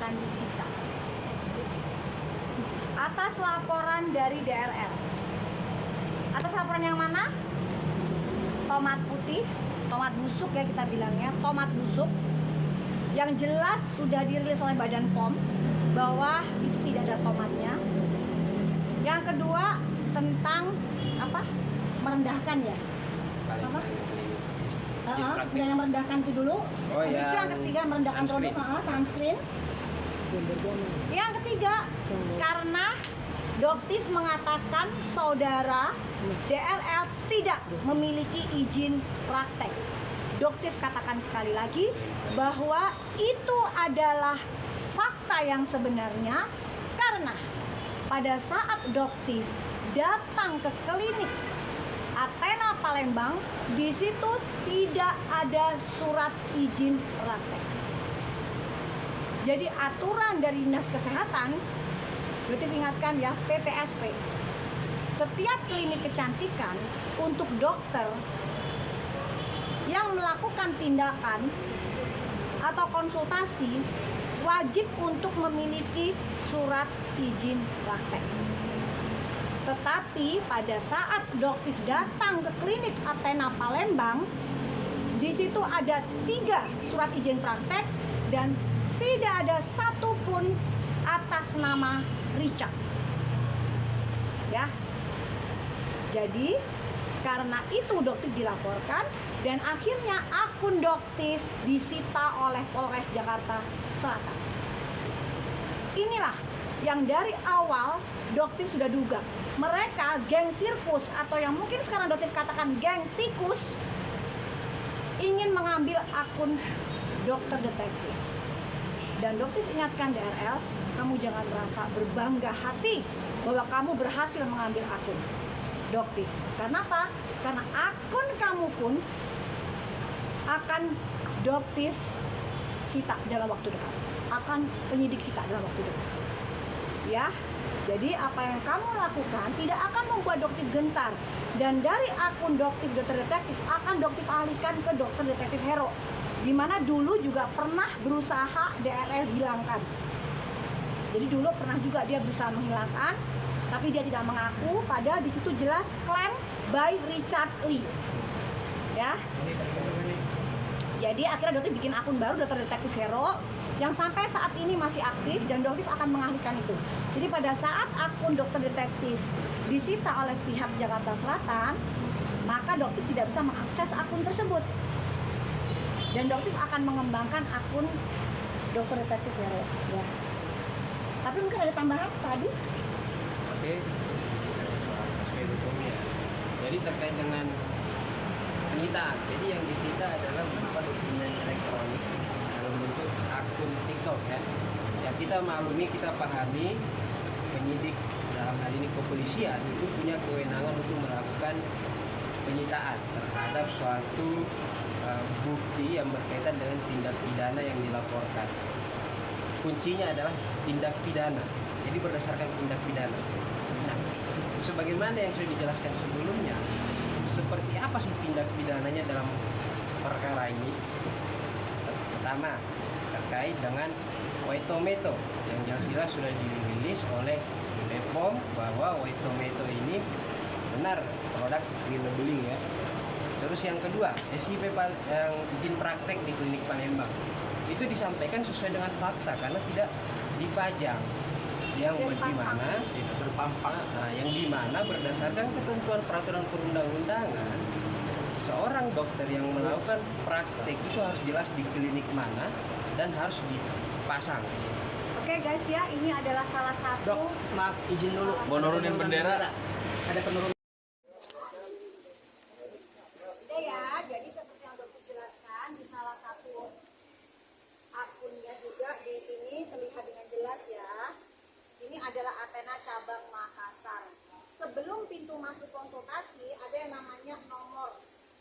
akan disita. Atas laporan dari DRL. Atas laporan yang mana? Tomat putih, tomat busuk ya kita bilangnya, tomat busuk. Yang jelas sudah dirilis oleh Badan POM bahwa itu tidak ada tomatnya. Yang kedua tentang apa? Merendahkan ya. Apa? Yang merendahkan itu dulu. Oh, habis itu yang ketiga merendahkan produk sunscreen. Yang ketiga karena Doktif mengatakan saudara DRL tidak memiliki izin praktek. Doktif katakan sekali lagi bahwa itu adalah fakta yang sebenarnya karena pada saat Doktif datang ke klinik Athena Palembang, di situ tidak ada surat izin praktek. Jadi aturan dari Dinas Kesehatan, Doktif ingatkan ya, PPSP. Setiap klinik kecantikan untuk dokter yang melakukan tindakan atau konsultasi wajib untuk memiliki surat izin praktek. Tetapi pada saat Doktif datang ke klinik Athena Palembang, di situ ada 3 surat izin praktek dan tidak ada satupun atas nama Richard. Ya. Jadi karena itu Doktif dilaporkan dan akhirnya akun Doktif disita oleh Polres Jakarta Selatan. Inilah yang dari awal Doktif sudah duga. Mereka geng sirkus atau yang mungkin sekarang Doktif katakan geng tikus ingin mengambil akun dokter detektif. Dan Doktif ingatkan DRL, kamu jangan merasa berbangga hati bahwa kamu berhasil mengambil akun Doktif. Karena apa? Karena akun kamu pun akan Doktif sita dalam waktu dekat. Akan penyidik sita dalam waktu dekat. Ya, jadi apa yang kamu lakukan tidak akan membuat Doktif gentar. Dan dari akun Doktif dokter detektif akan Doktif alihkan ke dokter detektif Hero. Dimana dulu juga pernah berusaha DRL hilangkan. Jadi dulu pernah juga dia berusaha menghilangkan, tapi dia tidak mengaku. Padahal di situ jelas klaim by Richard Lee. Ya. Jadi akhirnya Doktif bikin akun baru dokter detektif Hero yang sampai saat ini masih aktif dan Doktif akan mengalihkan itu. Jadi pada saat akun dokter detektif disita oleh pihak Jakarta Selatan, maka Doktif tidak bisa mengakses akun tersebut. Dan Doktif akan mengembangkan akun dokter detektif Hero. Ya. Tapi mungkin ada tambahan tadi? Oke, soal aspek hukumnya. Jadi terkait dengan penyitaan, jadi yang disita adalah berupa dokumen elektronik dalam bentuk akun TikTok ya. Ya kita maklumi, kita pahami penyidik dalam hal ini kepolisian itu punya kewenangan untuk melakukan penyitaan terhadap suatu bukti yang berkaitan dengan tindak pidana yang dilaporkan. Kuncinya adalah tindak pidana, jadi berdasarkan tindak pidana. Nah, sebagaimana yang sudah dijelaskan sebelumnya, seperti apa sih tindak pidananya dalam perkara ini? Pertama, terkait dengan White Tomato yang jelas-jelas sudah dirilis oleh BPOM bahwa White Tomato ini benar produk green labeling ya. Terus yang kedua, SIP yang izin praktek di klinik Palembang itu disampaikan sesuai dengan fakta karena tidak dipajang, yang dimana tidak berpampang, yang dimana berdasarkan ketentuan peraturan perundang-undangan seorang dokter yang melakukan praktek itu harus jelas di klinik mana dan harus dipasang di sini. Oke guys ya, ini adalah salah satu. Dok, maaf izin dulu. Mau nurunin bendera. Ada penurunan. Ya, jadi seperti yang Dokter jelaskan di salah satu akunnya juga di sini terlihat dengan jelas ya. Ini adalah Athena cabang Makassar. Sebelum pintu masuk konsultasi ada yang namanya nomor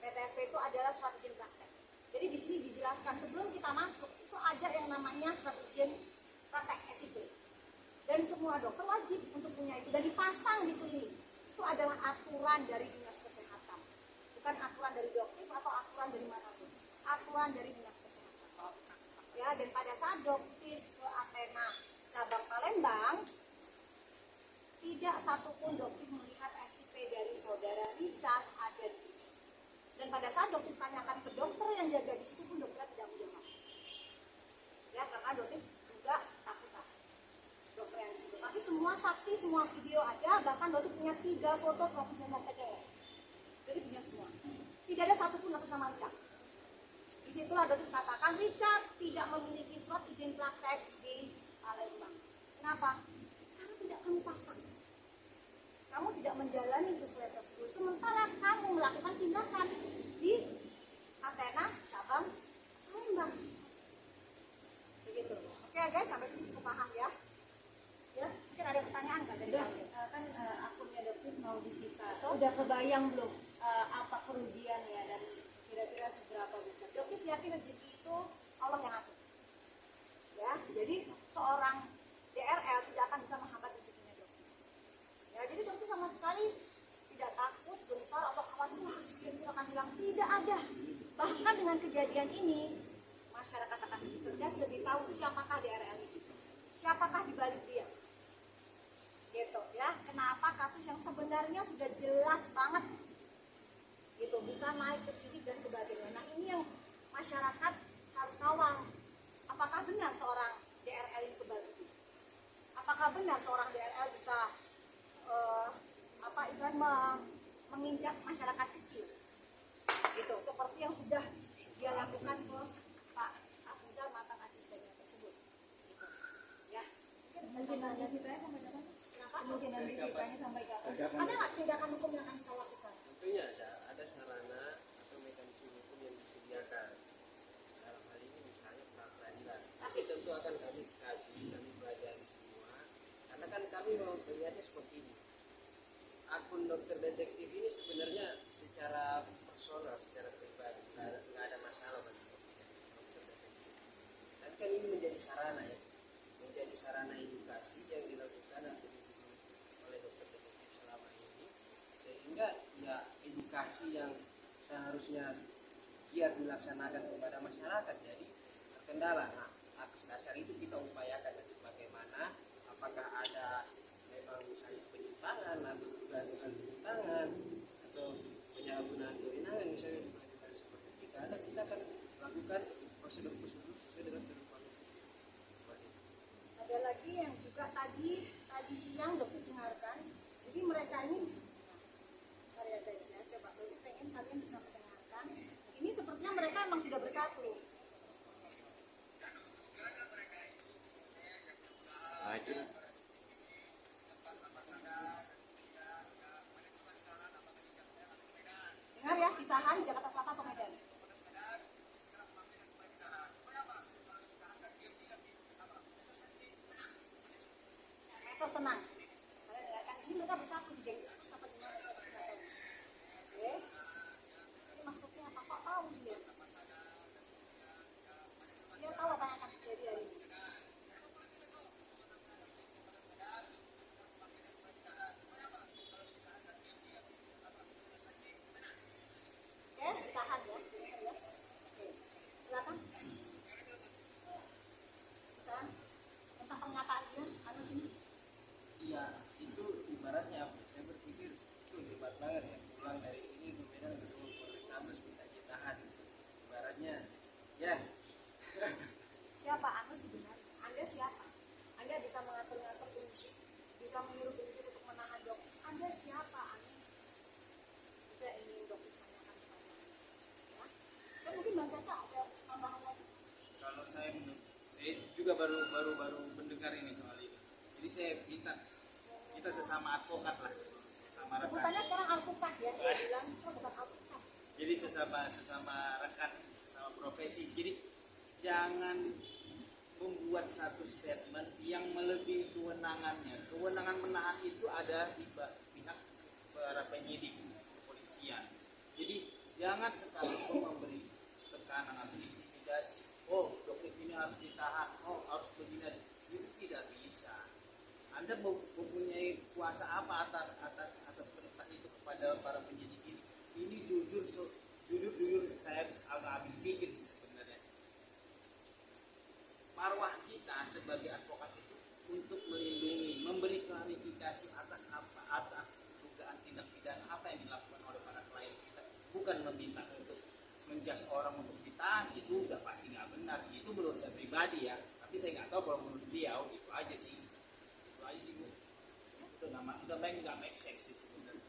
PTSP, itu adalah surat izin praktek. Jadi di sini dijelaskan sebelum kita masuk itu ada yang namanya surat izin praktek SIP. Dan semua dokter wajib untuk punya itu dan dipasang di klinik. Itu adalah aturan dari Dinas Kesehatan. Bukan aturan dari Doktif atau aturan dari manapun. Aturan dari Dinas Kesehatan. Ya, dan pada saat Doktif ke Athena tidak satupun dokter melihat SIP dari saudara Richard ada di sini. Dan pada saat dokter tanyakan ke dokter yang jaga di situ pun dokter tidak menjawab. Ya, karena dokter juga takut dokter yang di situ. Tapi semua saksi, semua video ada, bahkan dokter punya 3 foto profesional TDR. Jadi punya semua. Tidak ada satupun atas nama Richard. Disitulah dokter katakan Richard tidak memiliki surat izin praktek di Palembang. Kenapa? Karena tidak kami paksa. Kamu tidak menjalani sesuai prosedur, sementara kamu melakukan tindakan di Athena cabang Palembang. Begitu. Oke guys, sampai sini cukup paham ya. Ya, mungkin ada pertanyaan nggak dari kalian? Akunnya dokter mau disita. Sudah kebayang belum apa kerugiannya dan kira-kira seberapa besar? Dokter yakin rezeki itu Allah yang atur. Ya, jadi seorang DRL tidak akan bisa menghambat rezekinya dokter. Ya, jadi dokter sama sekali tidak takut, gentar atau khawatir rezeki itu akan hilang. Tidak ada. Bahkan dengan kejadian ini, masyarakat akan lebih cerdas, lebih tahu siapakah DRL itu, siapakah di balik dia. Gitu ya. Kenapa kasus yang sebenarnya sudah jelas banget gitu bisa naik ke sidik dan sebagainya. Nah, ini yang masyarakat harus kawal. Apakah benar seorang DRL ini kebal itu? Apakah benar seorang DRL bisa menginjak masyarakat kecil? Gitu, seperti yang sudah dia lakukan ke Pak Afrizal mantan asistennya tersebut. Gitu. Ya. Mungkin nanti ceritanya sampai kapan? Kenapa? Mungkin nanti ceritanya sampai kapan? Ada nggak tindakan hukum yang akan kita lakukan? Tentunya ada sarana atau mekanisme hukum yang disediakan. Dalam hal ini misalnya pra peradilan. Tapi tentu akan kami kaji, kami pelajari semua. Karena kan kami mau melihatnya seperti ini. Akun dokter detektif ini sebenarnya secara personal, secara pribadi nggak ada masalah bagi dokter detektif. Tapi kan ini menjadi sarana ya, menjadi sarana edukasi yang dilakukan atau dilakukan oleh dokter detektif selama ini, sehingga ya edukasi yang seharusnya giat dilaksanakan kepada masyarakat jadi terkendala. Nah, atas dasar itu kita upayakan nanti bagaimana, apakah ada memang misalnya penyimpangan atau dugaan penyimpangan atau penyalahgunaan kewenangan misalnya dimajukan seperti jika ada, kita akan lakukan prosedur-prosedur sesuai dengan ketentuan seperti itu. Ada lagi yang juga tadi siang dokter dengarkan. Jadi mereka ini, mari ya guys ya, coba dokter pengen kalian bisa mendengarkan. Ini sepertinya mereka emang sudah bersatu. Dengar ya, ditahan Jakarta Selatan atau Medan? Terus tenang. Kalian dengarkan, ini mereka bersatu di geng. Sampai di mana saya tidak tahu. Oke. Ini maksudnya apa? Kok tahu dia? Dia tahu apa yang akan terjadi hari ini. Oke, ditahan ya. Oke. Silakan. Silakan. Tentang pernyataan dia, anu sini. Iya, itu ibaratnya apa? Saya berpikir itu hebat banget ya, pulang dari ini kemudian ketemu Polrestabes minta ditahan. Ibaratnya, ya. Siapa Anda sebenarnya? Anda siapa? Anda bisa mengatur-ngatur polisi, bisa menyuruh polisi untuk menahan dokter. Anda siapa? Anda kita ingin dokter tanyakan kepada Anda. Ya. Dan mungkin Bang Caca ada tambahan lagi. Kalau saya juga baru mendengar ini soal ini. Jadi saya minta kita sesama advokat lah, sesama rekan. Sebutannya sekarang alpukat ya, dia bilang itu bukan alpukat. Jadi sesama rekan, sesama profesi. Jadi jangan membuat satu statement yang melebihi kewenangannya. Kewenangan menahan itu ada di pihak para penyidik kepolisian. Jadi jangan sekalipun memberi tekanan atau intimidasi. Oh, dokter ini harus ditahan. Oh, harus begini. Itu tidak bisa. Anda mempunyai kuasa apa atas perintah itu kepada para penyidik ini? Ini jujur saya agak habis pikir sih sebenarnya. Marwah kita sebagai advokat itu untuk melindungi, memberi klarifikasi atas dugaan tindak pidana apa yang dilakukan oleh para klien kita, bukan meminta untuk menjudge orang untuk ditahan. Itu udah pasti nggak benar. Itu menurut saya pribadi ya, tapi saya nggak tahu kalau menurut dia. Itu aja sih, Bu. Itu udah nggak make sense sih sebenarnya.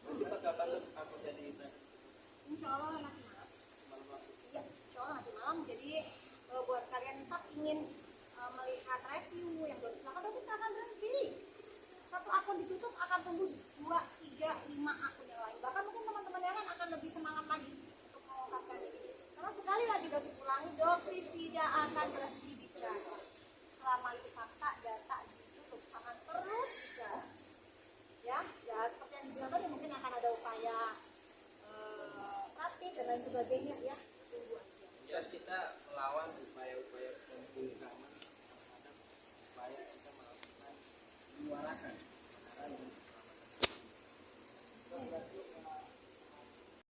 Kita kapan aku jadi itu? Insya Allah nanti malam. Iya, insya Allah nanti malam. Jadi kalau buat kalian tetap ingin melihat review yang belum silakan, tapi akan berhenti. Satu akun ditutup akan tumbuh 2, 3, 5 akun yang lain. Bahkan mungkin teman-teman yang lain akan lebih semangat lagi untuk mengungkapkan ini. Karena sekali lagi Dovi ulangi, Dovi tidak akan berhenti bicara. Selama itu fakta, data ditutup akan terus bicara. Ya seperti yang dibilang tadi, mungkin akan ada upaya praktik dan lain sebagainya ya.